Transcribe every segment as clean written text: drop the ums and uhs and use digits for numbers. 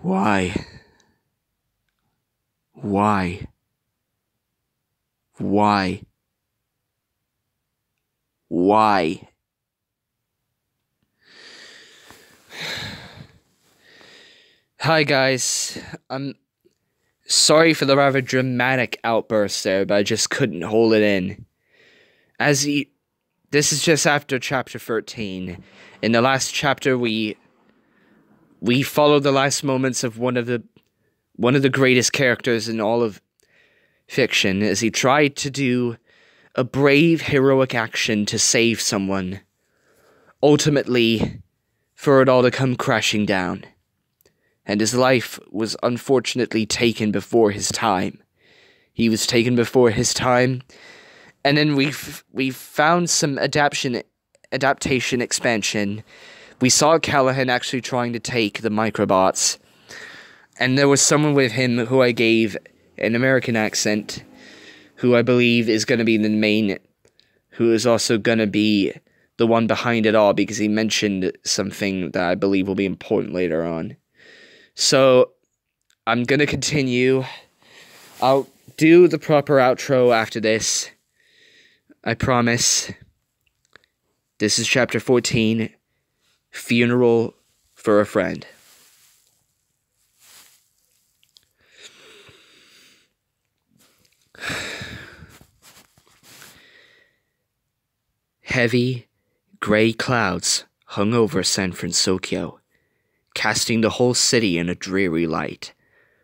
Why? Why? Why? Why? Hi guys, I'm sorry for the rather dramatic outburst there, but I just couldn't hold it in. This is just after chapter 13. In the last chapter, we followed the last moments of one of the greatest characters in all of fiction, as he tried to do a brave, heroic action to save someone, ultimately for it all to come crashing down. And his life was unfortunately taken before his time. He was taken before his time, and then we found some adaptation expansion. We saw Callahan actually trying to take the microbots, and there was someone with him who I gave an American accent, who I believe is going to be the main, who is also going to be the one behind it all, because he mentioned something that I believe will be important later on. So, I'm going to continue. I'll do the proper outro after this. I promise. This is chapter 14, Funeral for a Friend. Heavy, gray clouds hung over San Fransokyo, casting the whole city in a dreary light,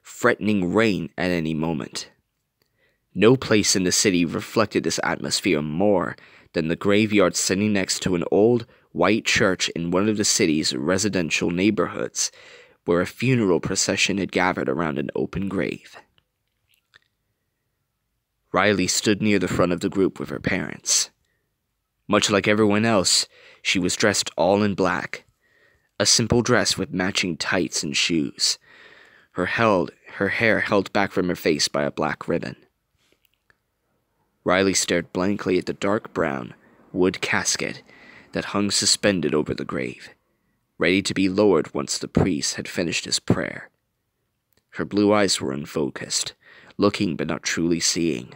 threatening rain at any moment. No place in the city reflected this atmosphere more than the graveyard sitting next to an old, white church in one of the city's residential neighborhoods, where a funeral procession had gathered around an open grave. Riley stood near the front of the group with her parents. Much like everyone else, she was dressed all in black, a simple dress with matching tights and shoes, her hair held back from her face by a black ribbon. Riley stared blankly at the dark brown wood casket that hung suspended over the grave, ready to be lowered once the priest had finished his prayer. Her blue eyes were unfocused, looking but not truly seeing,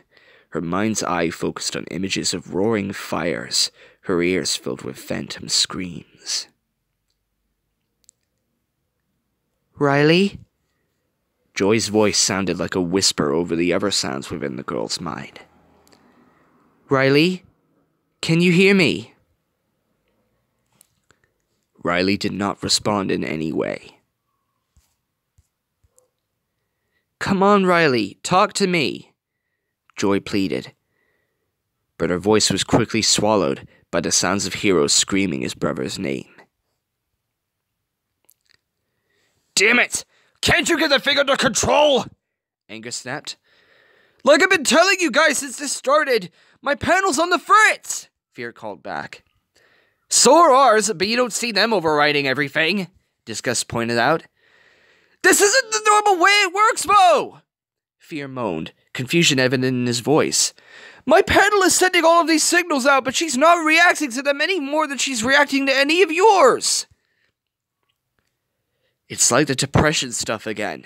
her mind's eye focused on images of roaring fires, her ears filled with phantom screams. Riley? Joy's voice sounded like a whisper over the other sounds within the girl's mind. Riley? Can you hear me? Riley did not respond in any way. Come on, Riley, talk to me, Joy pleaded. But her voice was quickly swallowed by the sounds of Hero screaming his brother's name. Damn it! Can't you get the thing under control? Anger snapped. Like I've been telling you guys since this started, my panel's on the fritz! Fear called back. So are ours, but you don't see them overriding everything, Disgust pointed out. This isn't the normal way it works, Mo! Fear moaned, confusion evident in his voice. My panel is sending all of these signals out, but she's not reacting to them any more than she's reacting to any of yours! It's like the depression stuff again,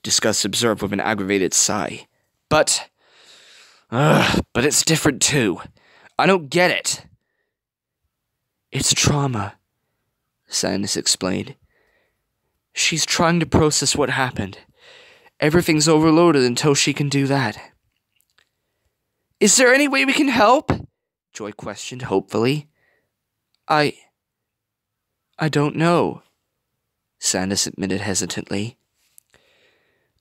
Disgust observed with an aggravated sigh. But it's different too. I don't get it. It's trauma, Sadness explained. She's trying to process what happened. Everything's overloaded until she can do that. Is there any way we can help? Joy questioned hopefully. I don't know, Sadness admitted hesitantly.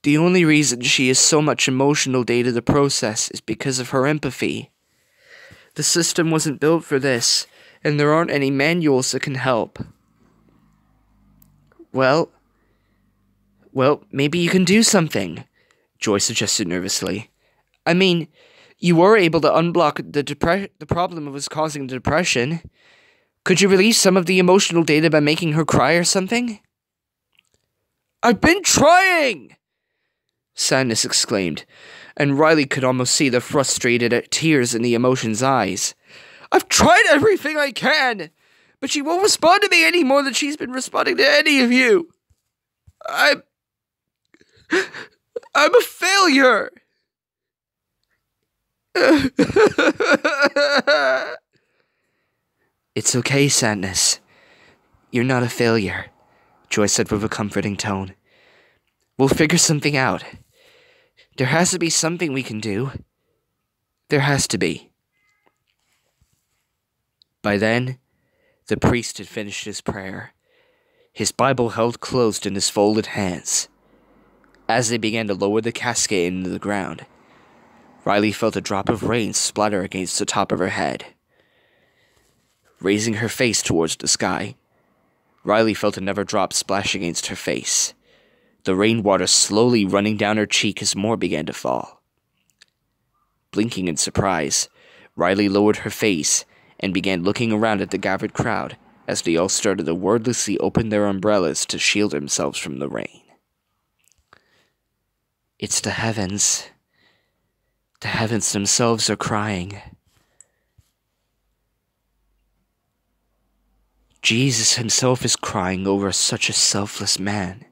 The only reason she has so much emotional data to process is because of her empathy. The system wasn't built for this, and there aren't any manuals that can help. Well, maybe you can do something, Joy suggested nervously. I mean, you were able to unblock the problem that was causing the depression. Could you release some of the emotional data by making her cry or something? I've been trying! Sadness exclaimed, and Riley could almost see the frustrated tears in the emotion's eyes. I've tried everything I can, but she won't respond to me any more than she's been responding to any of you. I'm a failure! It's okay, Sadness. You're not a failure, Joy said with a comforting tone. We'll figure something out. There has to be something we can do. There has to be. By then, the priest had finished his prayer, his Bible held closed in his folded hands. As they began to lower the casket into the ground, Riley felt a drop of rain splatter against the top of her head. Raising her face towards the sky, Riley felt another drop splash against her face, the rainwater slowly running down her cheek as more began to fall. Blinking in surprise, Riley lowered her face and began looking around at the gathered crowd as they all started to wordlessly open their umbrellas to shield themselves from the rain. It's the heavens. The heavens themselves are crying. Jesus himself is crying over such a selfless man.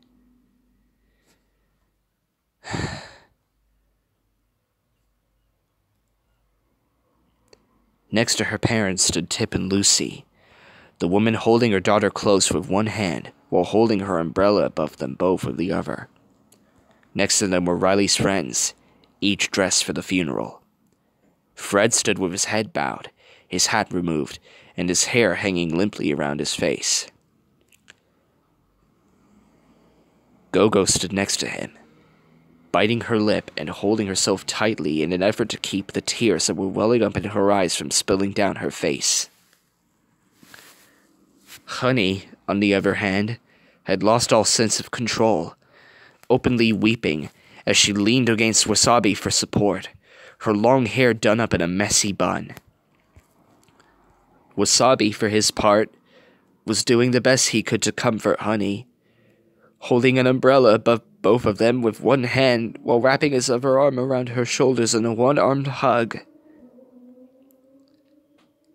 Next to her parents stood Tip and Lucy, the woman holding her daughter close with one hand while holding her umbrella above them both with the other. Next to them were Riley's friends, each dressed for the funeral. Fred stood with his head bowed, his hat removed, and his hair hanging limply around his face. Gogo stood next to him, biting her lip and holding herself tightly in an effort to keep the tears that were welling up in her eyes from spilling down her face. Honey, on the other hand, had lost all sense of control, openly weeping as she leaned against Wasabi for support, her long hair done up in a messy bun. Wasabi, for his part, was doing the best he could to comfort Honey, holding an umbrella above both of them with one hand while wrapping his other arm around her shoulders in a one-armed hug.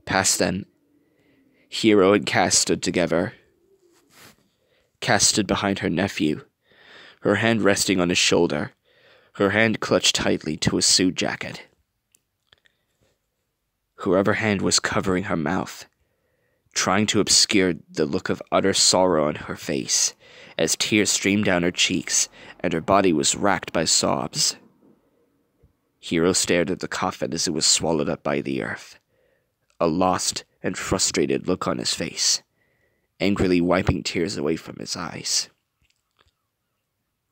Past them, Hiro and Cass stood together. Cass stood behind her nephew, her hand resting on his shoulder, her hand clutched tightly to his suit jacket. Her other hand was covering her mouth, trying to obscure the look of utter sorrow on her face, as tears streamed down her cheeks and her body was racked by sobs. Hiro stared at the coffin as it was swallowed up by the earth, a lost and frustrated look on his face, angrily wiping tears away from his eyes.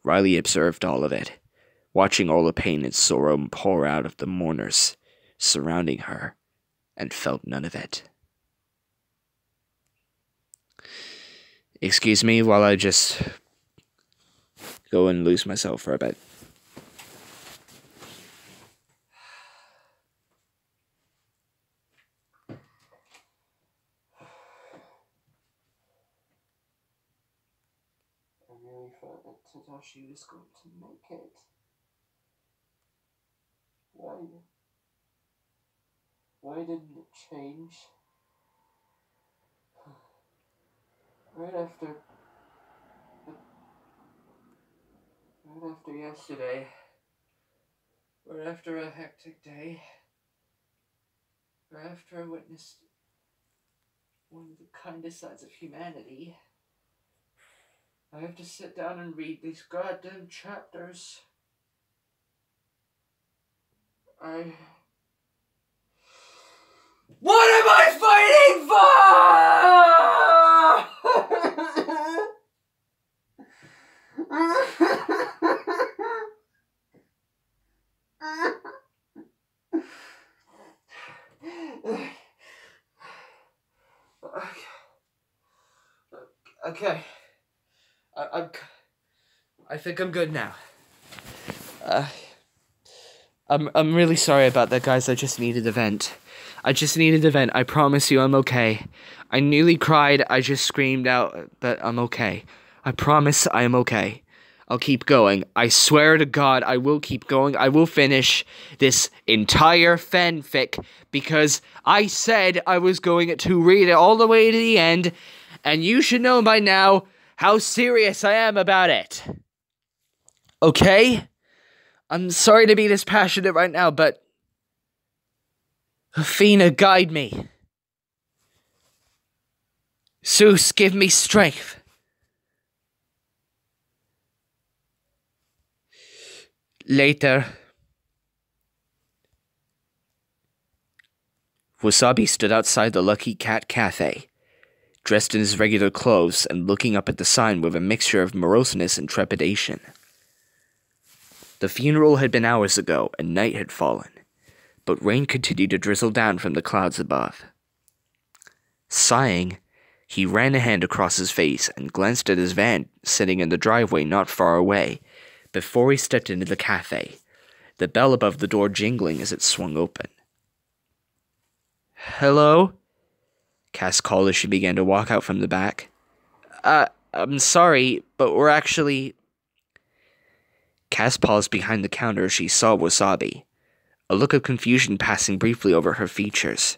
Riley observed all of it, watching all the pain and sorrow pour out of the mourners surrounding her, and felt none of it. Excuse me while I just go and lose myself for a bit. I really thought that Tadashi was going to make it. Why didn't it change? Right after yesterday, right after a hectic day, right after I witnessed one of the kindest sides of humanity, I have to sit down and read these goddamn chapters. What am I fighting for? Okay. I think I'm good now. I'm really sorry about that, guys. I just needed a vent. I promise you I'm okay. I nearly cried. I just screamed out, but I'm okay. I promise I am okay. I'll keep going. I swear to God, I will keep going. I will finish this entire fanfic because I said I was going to read it all the way to the end, and you should know by now how serious I am about it. Okay? I'm sorry to be this passionate right now, but... Athena, guide me. Zeus, give me strength. Later. Wasabi stood outside the Lucky Cat Cafe, dressed in his regular clothes and looking up at the sign with a mixture of moroseness and trepidation. The funeral had been hours ago, and night had fallen, but rain continued to drizzle down from the clouds above. Sighing, he ran a hand across his face and glanced at his van sitting in the driveway not far away before he stepped into the cafe, the bell above the door jingling as it swung open. "Hello?" Cass called as she began to walk out from the back. I'm sorry, but we're actually... Cass paused behind the counter as she saw Wasabi, a look of confusion passing briefly over her features,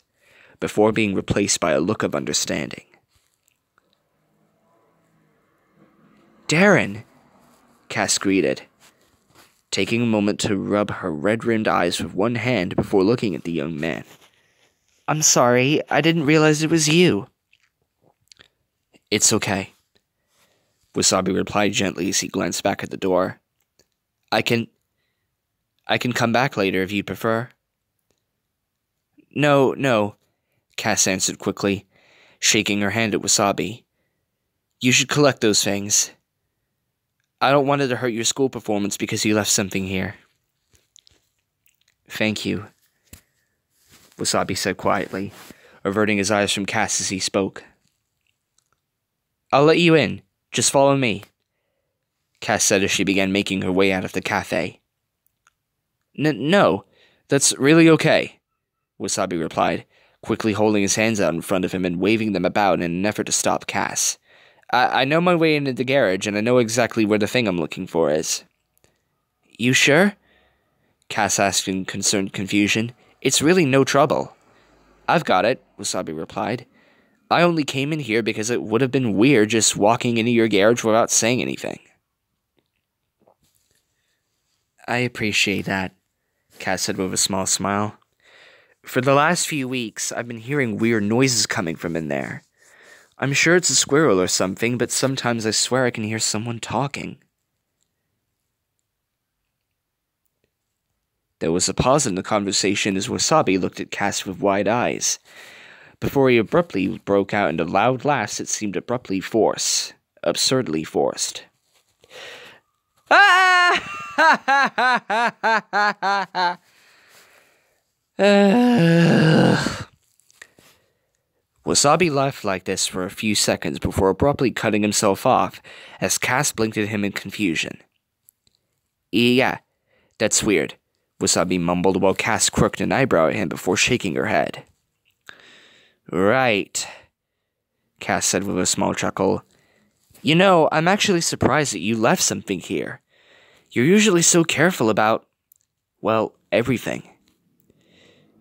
before being replaced by a look of understanding. "Darren," Cass greeted, taking a moment to rub her red-rimmed eyes with one hand before looking at the young man. "I'm sorry, I didn't realize it was you." "It's okay," Wasabi replied gently as he glanced back at the door. I can come back later if you prefer." No, Cass answered quickly, shaking her hand at Wasabi. "You should collect those things. I don't want it to hurt your school performance because you left something here." "Thank you," Wasabi said quietly, averting his eyes from Cass as he spoke. "I'll let you in. Just follow me," Cass said as she began making her way out of the cafe. No, that's really okay," Wasabi replied, quickly holding his hands out in front of him and waving them about in an effort to stop Cass. I know my way into the garage, and I know exactly where the thing I'm looking for is." "You sure?" Cass asked in concerned confusion. "It's really no trouble." "I've got it," Wasabi replied. "I only came in here because it would have been weird just walking into your garage without saying anything." "I appreciate that," Cass said with a small smile. "For the last few weeks, I've been hearing weird noises coming from in there. I'm sure it's a squirrel or something, but sometimes I swear I can hear someone talking." There was a pause in the conversation as Wasabi looked at Cass with wide eyes, before he abruptly broke out into loud laughs that seemed absurdly forced. Wasabi laughed like this for a few seconds before abruptly cutting himself off as Cass blinked at him in confusion. "Yeah, that's weird," Wasabi mumbled while Cass crooked an eyebrow at him before shaking her head. "Right," Cass said with a small chuckle. "You know, I'm actually surprised that you left something here. You're usually so careful about, well, everything."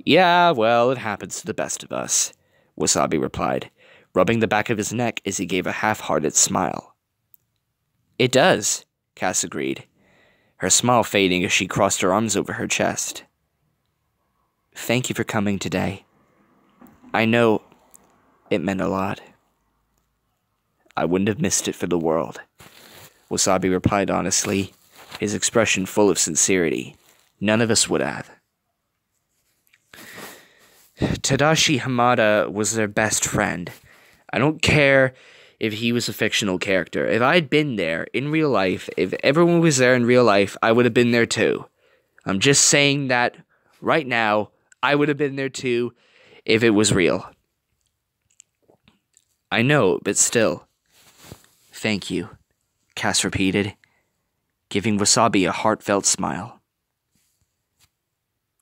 "Yeah, well, it happens to the best of us," Wasabi replied, rubbing the back of his neck as he gave a half-hearted smile. "It does," Cass agreed, her smile fading as she crossed her arms over her chest. "Thank you for coming today. I know it meant a lot." "I wouldn't have missed it for the world," Wasabi replied honestly, his expression full of sincerity. "None of us would have." Tadashi Hamada was their best friend. I don't care if he was a fictional character. If I'd been there in real life, if everyone was there in real life, I would have been there too. I'm just saying that right now, I would have been there too if it was real. "I know, but still." "Thank you," Cass repeated, giving Wasabi a heartfelt smile.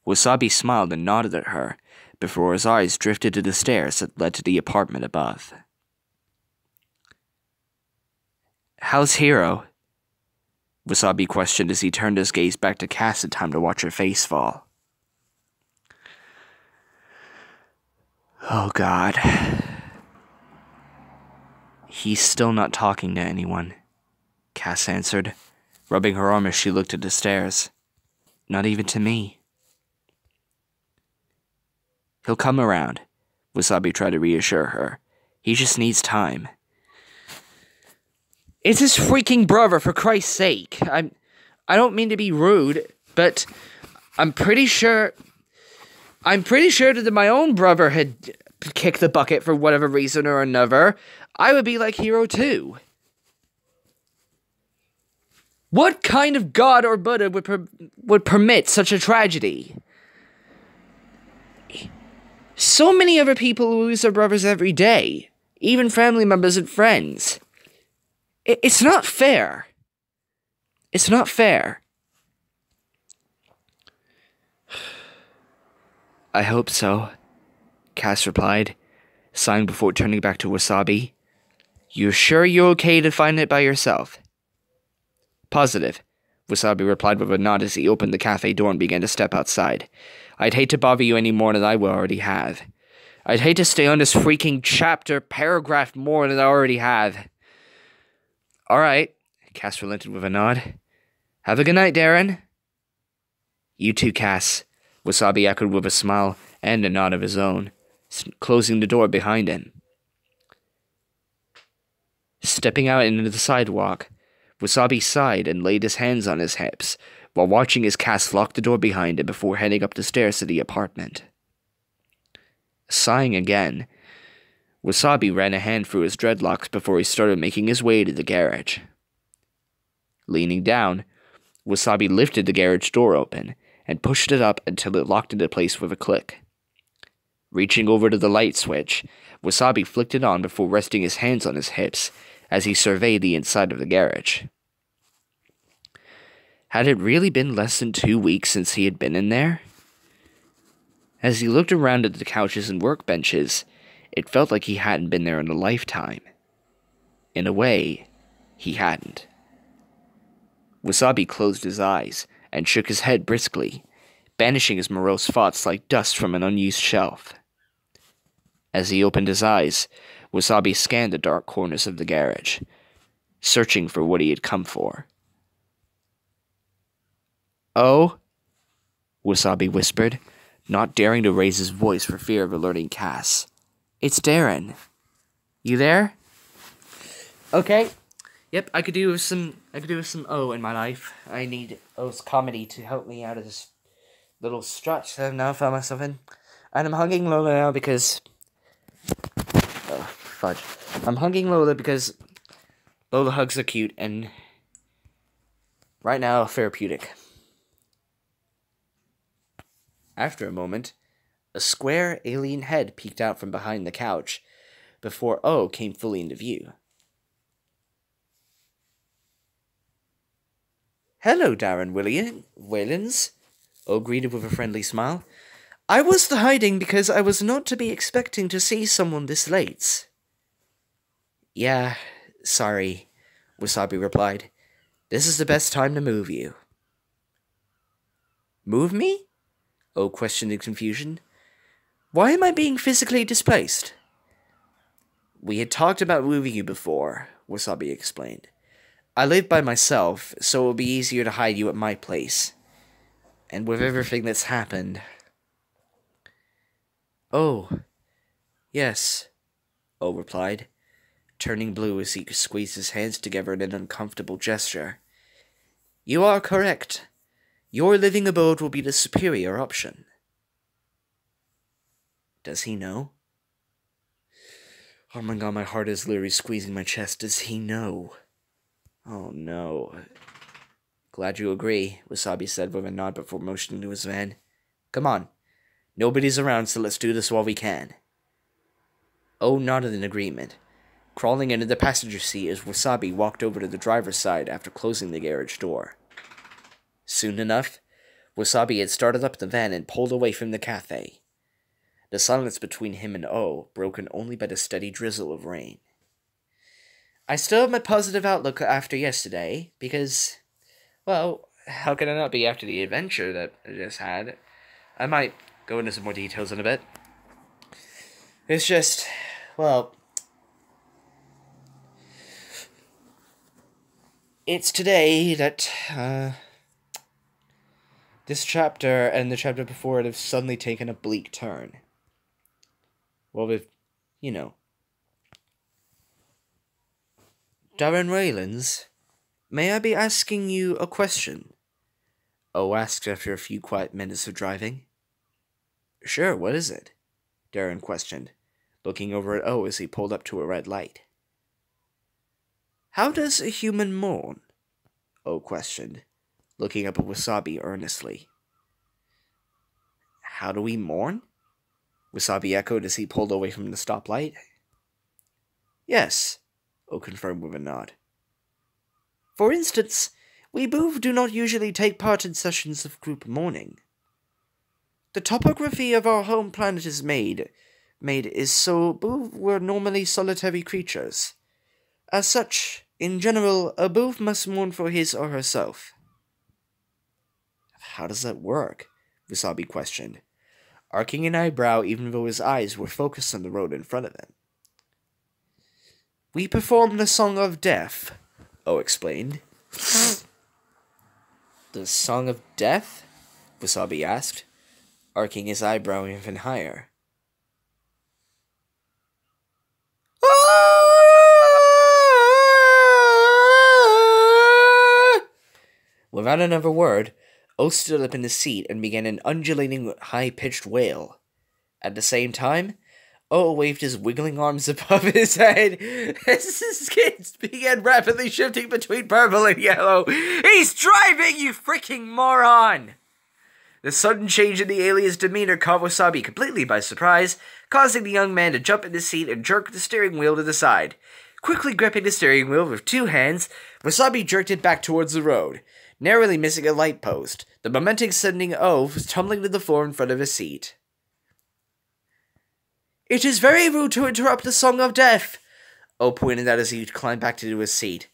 Wasabi smiled and nodded at her before his eyes drifted to the stairs that led to the apartment above. "How's Hiro?" Wasabi questioned as he turned his gaze back to Cass in time to watch her face fall. "Oh God. He's still not talking to anyone," Cass answered, rubbing her arm as she looked at the stairs. Not even to me. He'll come around, Wasabi tried to reassure her. He just needs time. It's his freaking brother, for Christ's sake. I don't mean to be rude, but I'm pretty sure that if my own brother had kicked the bucket for whatever reason or another, I would be like Hero too. What kind of god or Buddha would permit such a tragedy? So many other people lose their brothers every day, even family members and friends. It's not fair. It's not fair. I hope so, Cass replied, sighing before turning back to Wasabi. You're sure you're okay to find it by yourself? Positive, Wasabi replied with a nod as he opened the cafe door and began to step outside. I'd hate to bother you any more than I already have. I'd hate to stay on this freaking paragraph more than I already have. Alright, Cass relented with a nod. Have a good night, Darren. You too, Cass, Wasabi echoed with a smile and a nod of his own, closing the door behind him. Stepping out into the sidewalk, Wasabi sighed and laid his hands on his hips, while watching as Cass locked the door behind him before heading up the stairs to the apartment. Sighing again, Wasabi ran a hand through his dreadlocks before he started making his way to the garage. Leaning down, Wasabi lifted the garage door open and pushed it up until it locked into place with a click. Reaching over to the light switch, Wasabi flicked it on before resting his hands on his hips as he surveyed the inside of the garage. Had it really been less than 2 weeks since he had been in there? As he looked around at the couches and workbenches, it felt like he hadn't been there in a lifetime. In a way, he hadn't. Wasabi closed his eyes and shook his head briskly, banishing his morose thoughts like dust from an unused shelf. As he opened his eyes, Wasabi scanned the dark corners of the garage, searching for what he had come for. Oh? Wasabi whispered, not daring to raise his voice for fear of alerting Cass. It's Darren. You there? Okay. Yep, I could do with some O in my life. I need O's comedy to help me out of this little strut I've now found myself in. And I'm hugging Lola now because... Oh, fudge. I'm hugging Lola because Lola hugs are cute and right now therapeutic. After a moment, a square alien head peeked out from behind the couch before O came fully into view. Hello, Darren Whalens, O greeted with a friendly smile. I was hiding because I was not to be expecting to see someone this late. Yeah, sorry, Wasabi replied. This is the best time to move you. Move me? O questioned in confusion. Why am I being physically displaced? We had talked about moving you before, Wasabi explained. I live by myself, so it will be easier to hide you at my place. And with everything that's happened... Oh, yes, O replied, turning blue as he squeezed his hands together in an uncomfortable gesture. You are correct. Your living abode will be the superior option. Does he know? Oh my god, my heart is literally squeezing my chest. Does he know? Oh no. Glad you agree, Wasabi said with a nod before motioning to his van. Come on. Nobody's around, so let's do this while we can. O nodded in agreement, crawling into the passenger seat as Wasabi walked over to the driver's side after closing the garage door. Soon enough, Wasabi had started up the van and pulled away from the cafe. The silence between him and O, broken only by the steady drizzle of rain. I still have my positive outlook after yesterday, because, well, how can I not be after the adventure that I just had? I might go into some more details in a bit. It's just, well... It's today that, this chapter and the chapter before it have suddenly taken a bleak turn. Well, we've, you know. Darren Raylands, may I be asking you a question? O asked after a few quiet minutes of driving. Sure, what is it? Darren questioned, looking over at O as he pulled up to a red light. How does a human mourn? O questioned, looking up at Wasabi earnestly. How do we mourn? Wasabi echoed as he pulled away from the stoplight. Yes, O confirmed with a nod. For instance, we both do not usually take part in sessions of group mourning. The topography of our home planet is made is so both were normally solitary creatures. As such, in general, a both must mourn for his or herself. How does that work? Wasabi questioned, arcing an eyebrow even though his eyes were focused on the road in front of him. We perform the Song of Death, O explained. The Song of Death? Wasabi asked, arcing his eyebrow even higher. Without another word, O stood up in his seat and began an undulating, high-pitched wail. At the same time, O waved his wiggling arms above his head as his skin began rapidly shifting between purple and yellow. He's driving, you freaking moron! The sudden change in the alien's demeanor caught Wasabi completely by surprise, causing the young man to jump in his seat and jerk the steering wheel to the side. Quickly gripping the steering wheel with two hands, Wasabi jerked it back towards the road, narrowly missing a light post, the momentum sending O tumbling to the floor in front of his seat. It is very rude to interrupt the Song of Death, O pointed out as he climbed back into his seat.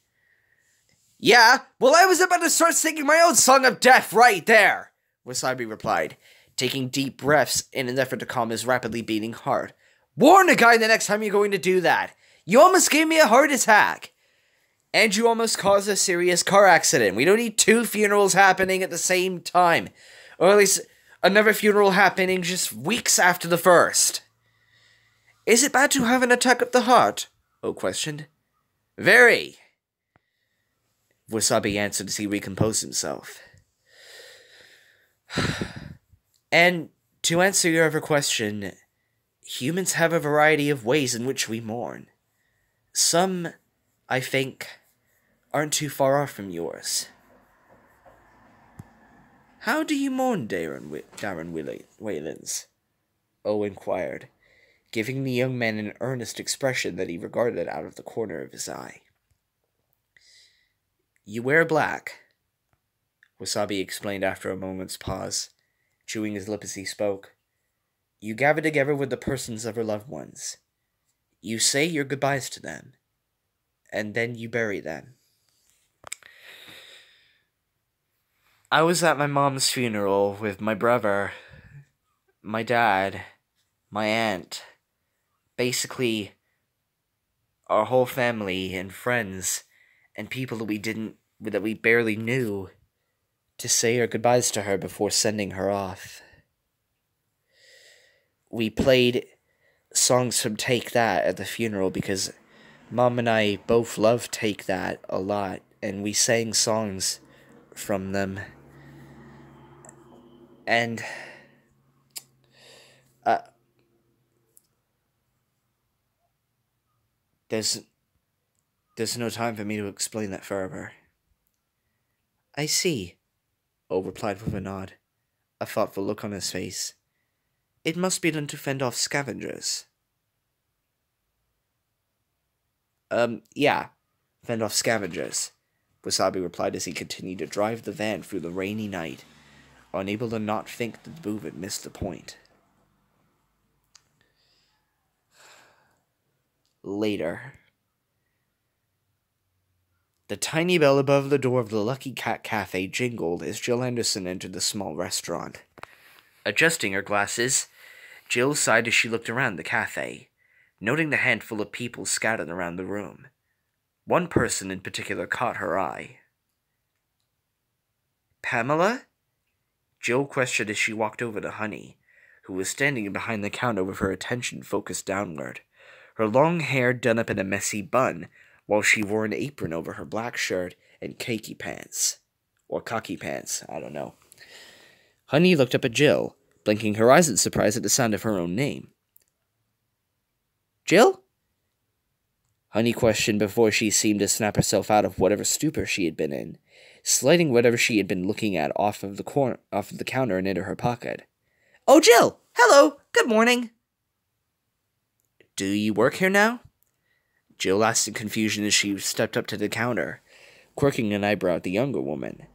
Yeah, well I was about to start singing my own Song of Death right there, Wasabi replied, taking deep breaths in an effort to calm his rapidly beating heart. Warn a guy the next time you're going to do that. You almost gave me a heart attack. And you almost caused a serious car accident. We don't need two funerals happening at the same time. Or at least another funeral happening just weeks after the first. Is it bad to have an attack of the heart? O questioned. Very, Wasabi answered as he recomposed himself. And to answer your other question, humans have a variety of ways in which we mourn. Some, I think, aren't too far off from yours. How do you mourn, Darren Waylands? O inquired, giving the young man an earnest expression that he regarded out of the corner of his eye. You wear black, Wasabi explained after a moment's pause, chewing his lip as he spoke. You gather together with the persons of your loved ones. You say your goodbyes to them, and then you bury them. I was at my mom's funeral with my brother, my dad, my aunt, basically our whole family and friends and people that we barely knew, to say our goodbyes to her before sending her off. We played songs from Take That at the funeral because Mom and I both love Take That a lot, and we sang songs from them. And there's no time for me to explain that further. I see, O replied with a nod, a thoughtful look on his face. It must be done to fend off scavengers. Yeah, fend off scavengers, Wasabi replied as he continued to drive the van through the rainy night, unable to not think that the move had missed the point. Later. The tiny bell above the door of the Lucky Cat Cafe jingled as Jill Anderson entered the small restaurant. Adjusting her glasses, Jill sighed as she looked around the cafe, noting the handful of people scattered around the room. One person in particular caught her eye. Pamela? Jill questioned as she walked over to Honey, who was standing behind the counter with her attention focused downward, her long hair done up in a messy bun, while she wore an apron over her black shirt and khaki pants. Or khaki pants, I don't know. Honey looked up at Jill, blinking her eyes in surprise at the sound of her own name. Jill? Honey questioned before she seemed to snap herself out of whatever stupor she had been in, sliding whatever she had been looking at off of the counter and into her pocket. Oh, Jill! Hello! Good morning! Do you work here now? Jill asked in confusion as she stepped up to the counter, quirking an eyebrow at the younger woman.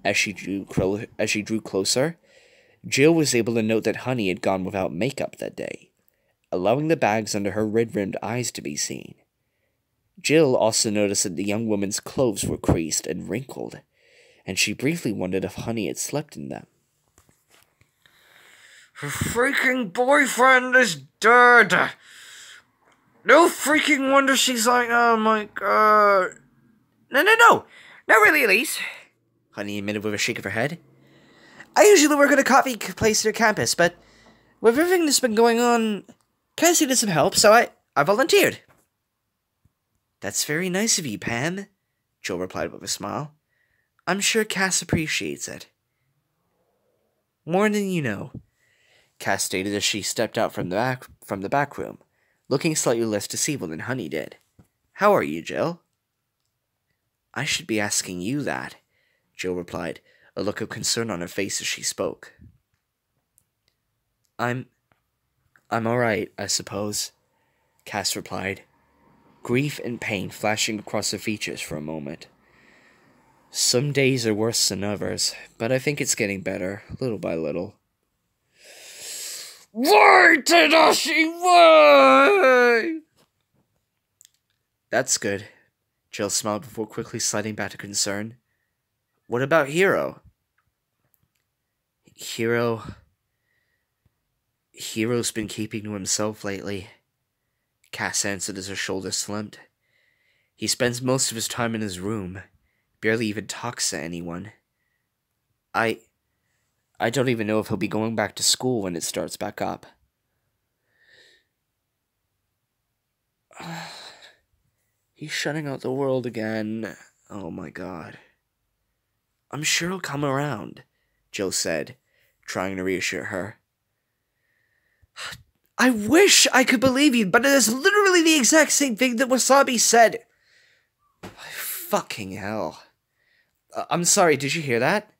As she drew closer, Jill was able to note that Honey had gone without makeup that day, allowing the bags under her red-rimmed eyes to be seen. Jill also noticed that the young woman's clothes were creased and wrinkled, and she briefly wondered if Honey had slept in them. Her freaking boyfriend is dead! No freaking wonder she's like, oh my god. No. Not really, Elise. Honey admitted with a shake of her head. I usually work at a coffee place near campus, but with everything that's been going on, Cassie needed some help, so I volunteered. That's very nice of you, Pam, Jill replied with a smile. I'm sure Cass appreciates it. More than you know, Cass stated as she stepped out from the back room, looking slightly less deceitful than Honey did. How are you, Jill? I should be asking you that, Jill replied, a look of concern on her face as she spoke. I'm all right, I suppose, Cass replied, grief and pain flashing across her features for a moment. Some days are worse than others, but I think it's getting better, little by little. Why, Tadashi, why? That's good, Jill smiled before quickly sliding back to concern. What about Hiro? Hiro's been keeping to himself lately, Cass answered as her shoulders slumped. He spends most of his time in his room, barely even talks to anyone. I don't even know if he'll be going back to school when it starts back up. He's shutting out the world again. Oh my god. I'm sure he'll come around, Jill said, trying to reassure her. I wish I could believe you, but it is literally the exact same thing that Wasabi said. Fucking hell. I'm sorry, did you hear that?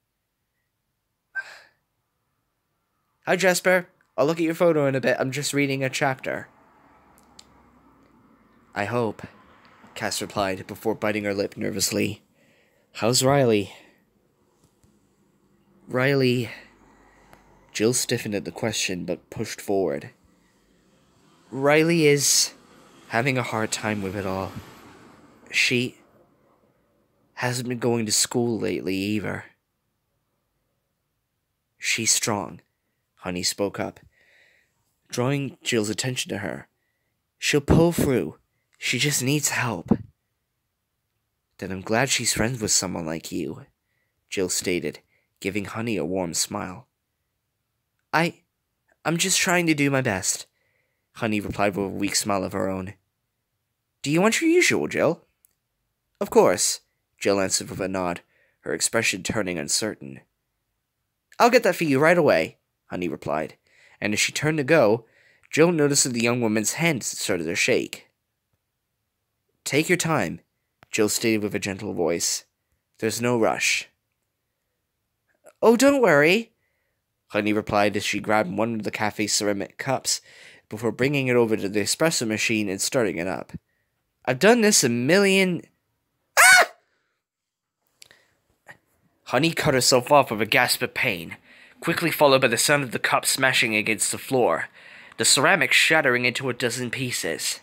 Hi, Jasper. I'll look at your photo in a bit. I'm just reading a chapter. I hope, Cass replied before biting her lip nervously. How's Riley? Riley... Jill stiffened at the question, but pushed forward. Riley is having a hard time with it all. She hasn't been going to school lately, either. She's strong, Honey spoke up, drawing Jill's attention to her. She'll pull through. She just needs help. Then I'm glad she's friends with someone like you, Jill stated, giving Honey a warm smile. I'm just trying to do my best, Honey replied with a weak smile of her own. Do you want your usual, Jill? Of course, Jill answered with a nod, her expression turning uncertain. I'll get that for you right away, Honey replied, and as she turned to go, Jill noticed that the young woman's hand started to shake. Take your time, Jill stated with a gentle voice. There's no rush. Oh, don't worry, Honey replied as she grabbed one of the cafe's ceramic cups before bringing it over to the espresso machine and starting it up. I've done this a million... Ah! Honey cut herself off with a gasp of pain, quickly followed by the sound of the cup smashing against the floor, the ceramic shattering into a dozen pieces.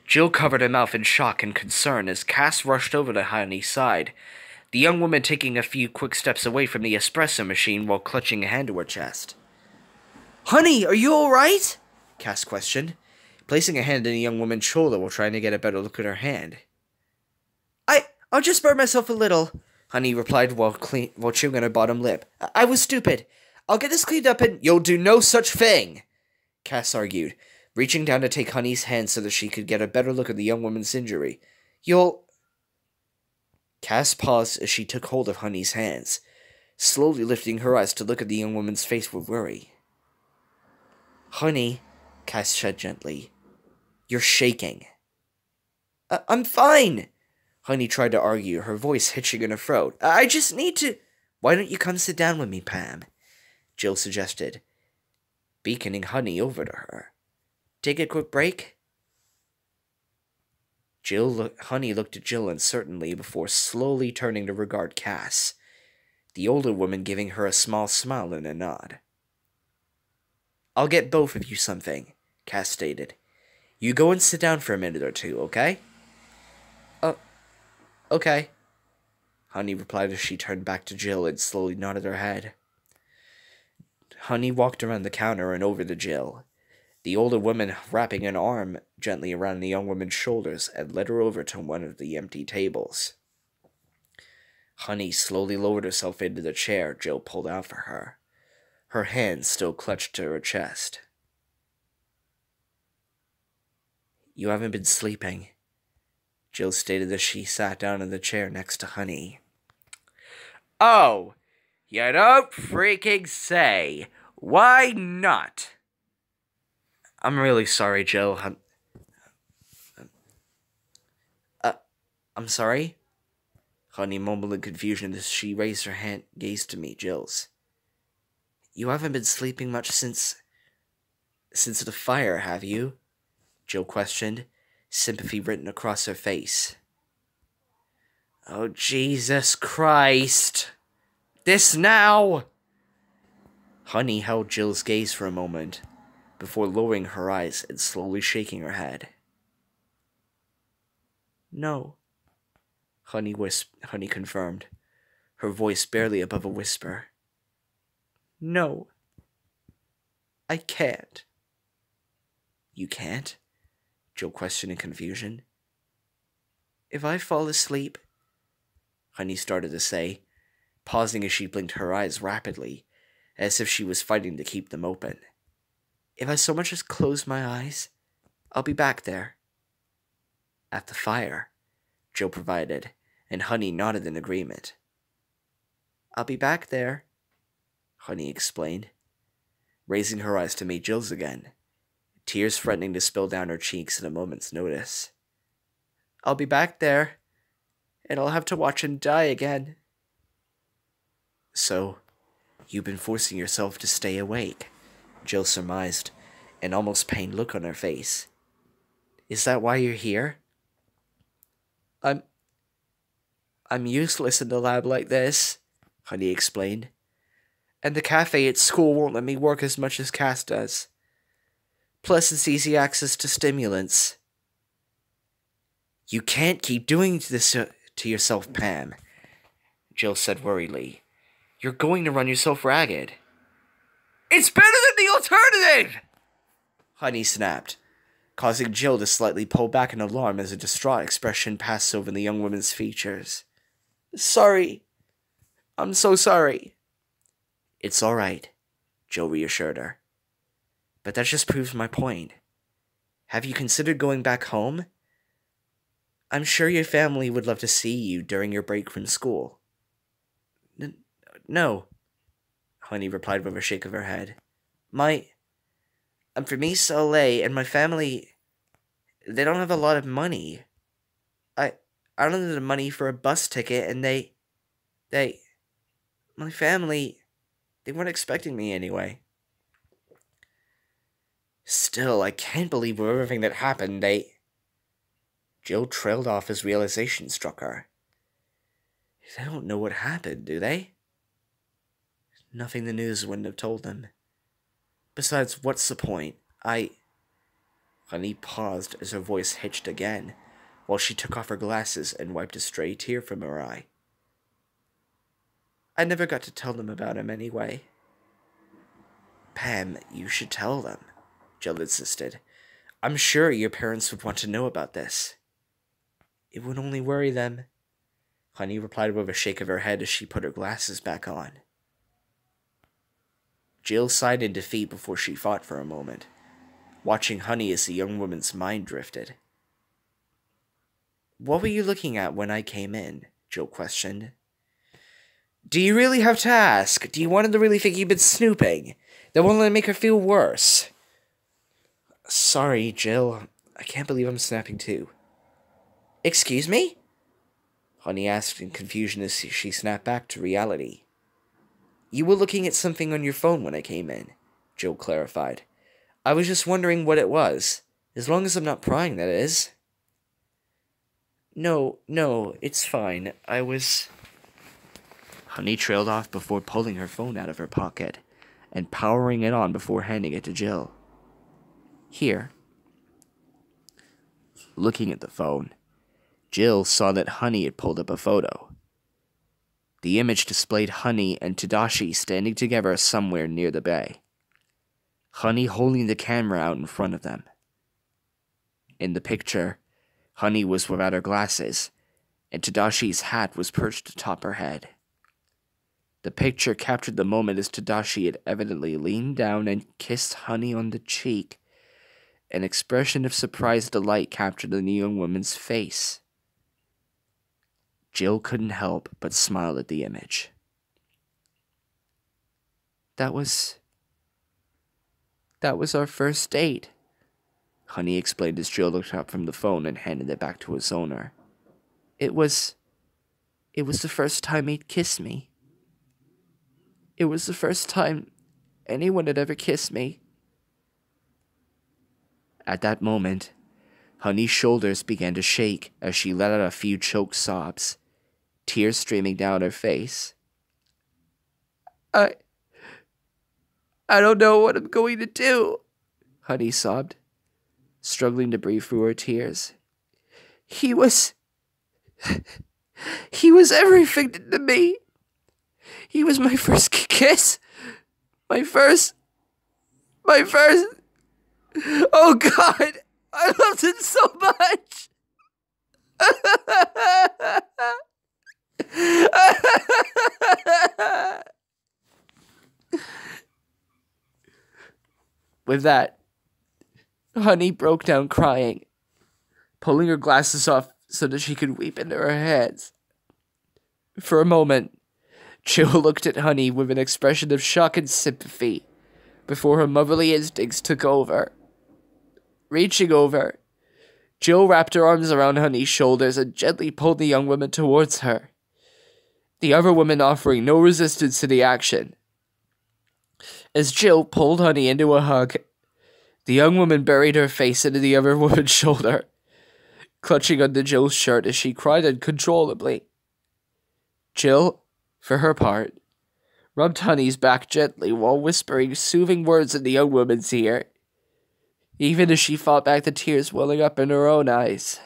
Jill covered her mouth in shock and concern as Cass rushed over to Honey's side, the young woman taking a few quick steps away from the espresso machine while clutching a hand to her chest. Honey, are you all right? Cass questioned, placing a hand on the young woman's shoulder while trying to get a better look at her hand. I'll just burn myself a little, Honey replied while chewing on her bottom lip. I was stupid. I'll get this cleaned up and— You'll do no such thing, Cass argued, reaching down to take Honey's hand so that she could get a better look at the young woman's injury. Cass paused as she took hold of Honey's hands, slowly lifting her eyes to look at the young woman's face with worry. Honey, Cass said gently, you're shaking. I'm fine, Honey tried to argue, her voice hitching in her throat. I just need to— Why don't you come sit down with me, Pam? Jill suggested, beckoning Honey over to her. Take a quick break? Honey looked at Jill uncertainly before slowly turning to regard Cass, the older woman giving her a small smile and a nod. I'll get both of you something, Cass stated. You go and sit down for a minute or two, okay? Okay, Honey replied as she turned back to Jill and slowly nodded her head. Honey walked around the counter and over to Jill, the older woman wrapping an arm gently around the young woman's shoulders and led her over to one of the empty tables. Honey slowly lowered herself into the chair Jill pulled out for her, her hands still clutched to her chest. You haven't been sleeping, Jill stated as she sat down in the chair next to Honey. Oh, you don't freaking say. Why not? I'm really sorry, Jill. I'm sorry? Honey mumbled in confusion as she raised her hand gaze to meet Jill's. You haven't been sleeping much since the fire, have you? Jill questioned, sympathy written across her face. Oh, Jesus Christ. This now! Honey held Jill's gaze for a moment, before lowering her eyes and slowly shaking her head. No, Honey confirmed, her voice barely above a whisper. No, I can't. You can't? Jill questioned in confusion. If I fall asleep, Honey started to say, pausing as she blinked her eyes rapidly, as if she was fighting to keep them open. If I so much as close my eyes, I'll be back there. At the fire, Jill provided, and Honey nodded in agreement. I'll be back there, Honey explained, raising her eyes to meet Jill's again, tears threatening to spill down her cheeks at a moment's notice. I'll be back there, and I'll have to watch him die again. So, you've been forcing yourself to stay awake, Jill surmised, an almost pained look on her face. Is that why you're here? I'm useless in the lab like this, Honey explained. And the cafe at school won't let me work as much as Cass does. Plus, it's easy access to stimulants. You can't keep doing this to yourself, Pam, Jill said worriedly. You're going to run yourself ragged. It's better than the alternative! Honey snapped, causing Jill to slightly pull back in alarm as a distraught expression passed over the young woman's features. Sorry. I'm so sorry. It's all right, Jill reassured her. But that just proves my point. Have you considered going back home? I'm sure your family would love to see you during your break from school. No, Honey replied with a shake of her head. I'm from East LA, and my family, they don't have a lot of money. I don't have the money for a bus ticket, and my family, they weren't expecting me anyway. Still, I can't believe with everything that happened, Jill trailed off as realization struck her. They don't know what happened, do they? Nothing the news wouldn't have told them. Besides, what's the point? Honey paused as her voice hitched again, while she took off her glasses and wiped a stray tear from her eye. I never got to tell them about him anyway. Pam, you should tell them, Jill insisted. I'm sure your parents would want to know about this. It would only worry them, Honey replied with a shake of her head as she put her glasses back on. Jill sighed in defeat before she fought for a moment, watching Honey as the young woman's mind drifted. What were you looking at when I came in? Jill questioned. Do you really have to ask? Do you want them to really think you've been snooping? That won't let make her feel worse. Sorry, Jill. I can't believe I'm snapping too. Excuse me? Honey asked in confusion as she snapped back to reality. You were looking at something on your phone when I came in, Jill clarified. I was just wondering what it was. As long as I'm not prying, that is. No, it's fine. Honey trailed off before pulling her phone out of her pocket and powering it on before handing it to Jill. Here. Looking at the phone, Jill saw that Honey had pulled up a photo. The image displayed Honey and Tadashi standing together somewhere near the bay. Honey holding the camera out in front of them. In the picture, Honey was without her glasses, and Tadashi's hat was perched atop her head. The picture captured the moment as Tadashi had evidently leaned down and kissed Honey on the cheek. An expression of surprised delight captured in the young woman's face. Jill couldn't help but smile at the image. That was our first date, Honey explained as Jill looked up from the phone and handed it back to its owner. It was the first time he'd kissed me. It was the first time anyone had ever kissed me. At that moment, Honey's shoulders began to shake as she let out a few choked sobs, tears streaming down her face. I don't know what I'm going to do, Honey sobbed, struggling to breathe through her tears. He was everything to me. He was my first kiss. My first. Oh God, I loved him so much. With that, Honey broke down crying, pulling her glasses off so that she could weep into her hands. For a moment, Jill looked at Honey with an expression of shock and sympathy before her motherly instincts took over. Reaching over, Jill wrapped her arms around Honey's shoulders and gently pulled the young woman towards her, the other woman offering no resistance to the action. As Jill pulled Honey into a hug, the young woman buried her face into the other woman's shoulder, clutching onto Jill's shirt as she cried uncontrollably. Jill, for her part, rubbed Honey's back gently while whispering soothing words in the young woman's ear, even as she fought back the tears welling up in her own eyes.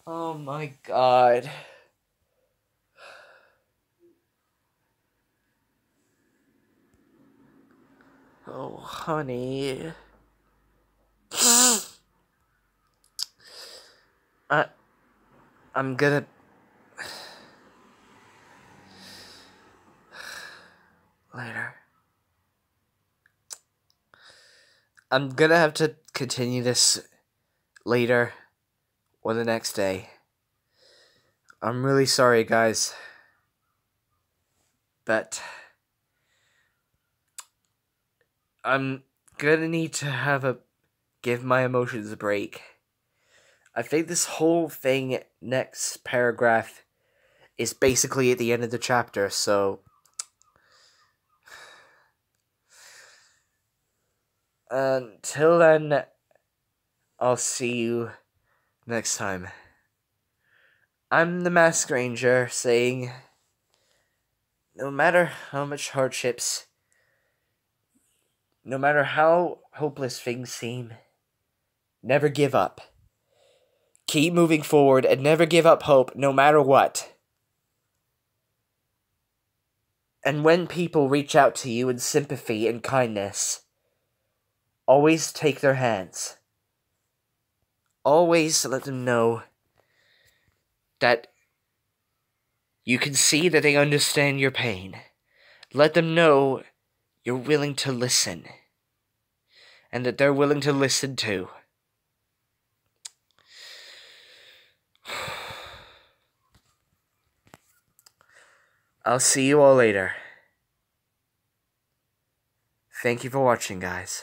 Oh my God. Oh, Honey. I'm gonna... Later. I'm gonna have to continue this later or the next day. I'm really sorry, guys. But I'm gonna need to give my emotions a break. I think this whole thing, next paragraph, is basically at the end of the chapter, so... Until then, I'll see you next time. I'm the Masked Ranger saying, no matter how much hardships, no matter how hopeless things seem, never give up. Keep moving forward and never give up hope, no matter what. And when people reach out to you in sympathy and kindness, always take their hands. Always let them know that you can see that they understand your pain. Let them know you're willing to listen. And that they're willing to listen too. I'll see you all later. Thank you for watching, guys.